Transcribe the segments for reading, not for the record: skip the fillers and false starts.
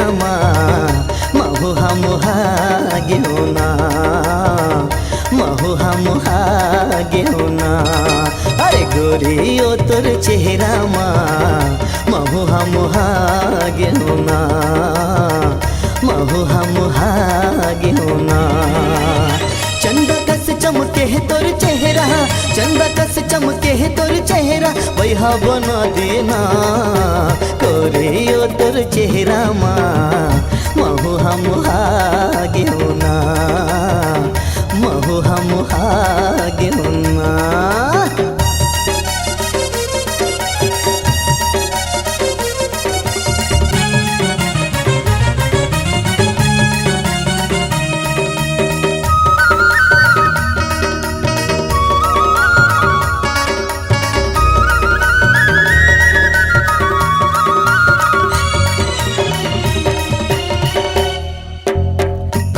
चेहरामा महुहा मुहा घेऊना महुहा मुहा घेऊना अरे गोरी ओ तोर चेहरामा महुहा मुहा घेऊना महुहा मुहा घेऊना चंदा कस चमके है तोर चेहरा चंदा कस चमके है तोर चेहरा वैहा बना देना गोरी ओ तोर चेहरामा महुहा मुहा घेऊना महुहा मुहा घेऊना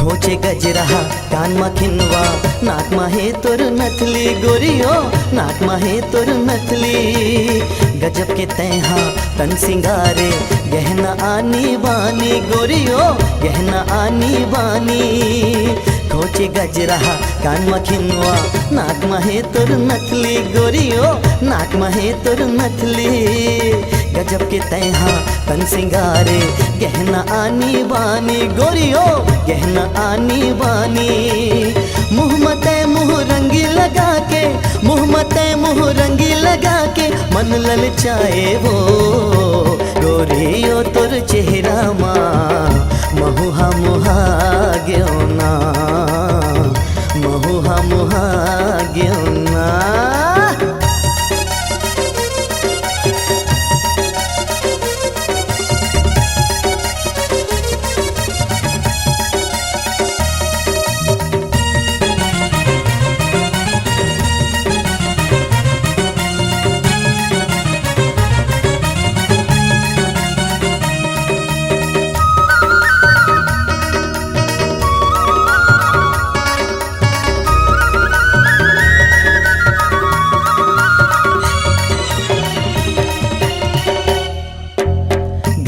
घोचे गजरा कान मा खिनवा नाक मा हे तोर नथली गोरियो नाक मा हे तोर नथली गजब के तैहा तन सिंगारे गहना आनी बानी गोरियो गहना आनी बानी घोचे गजरा कान मा खिनवा नाक मा हे तोर नथली गोरियो नाक मा हे तोर नथली गजब के तैहा तन सिंगारे गहना आनी बानी गोरियो गहना आनी बानी मुँह मते मुँह रंगी लगा के मुँह मते मुँह रंगी लगा के मन ललचाए वो गोरियो तोर चेहरामा महुहा मुहा घेऊना महुहा मुहा घेऊना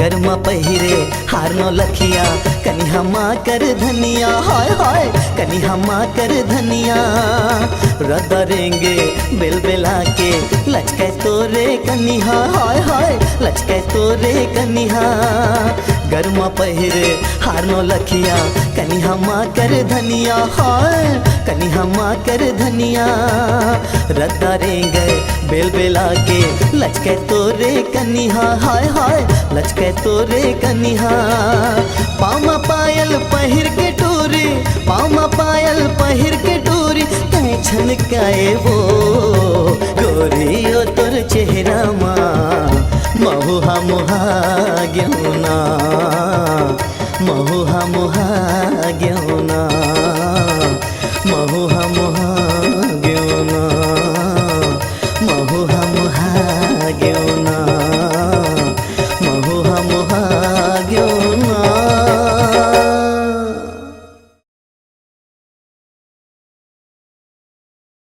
गरमा पहिरे हार नो लखिया कनिहा माँ कर धनिया हाय हाय कनिहा माँ कर धनिया रदरेंगे बेल बेला के लचके तोरे कनिहा हाय हाय लचके तोरे कनिहा गरमा पहिरे हार नो लखिया कनिहा माँ कर धनिया हाय कनिहा माँ कर धनिया रदरेंगे बेल बेला के लचके तोरे कनिहा हाय हाय लचके तोरे कनिहा पामा पायल पहिर के टूरी पामा पायल पहिर के टूरी कहीं छनकाए वो गोरियो तोर चेहरामा महुहा मुहा घेऊना महुहा मुहा घेऊना महुहा मुहा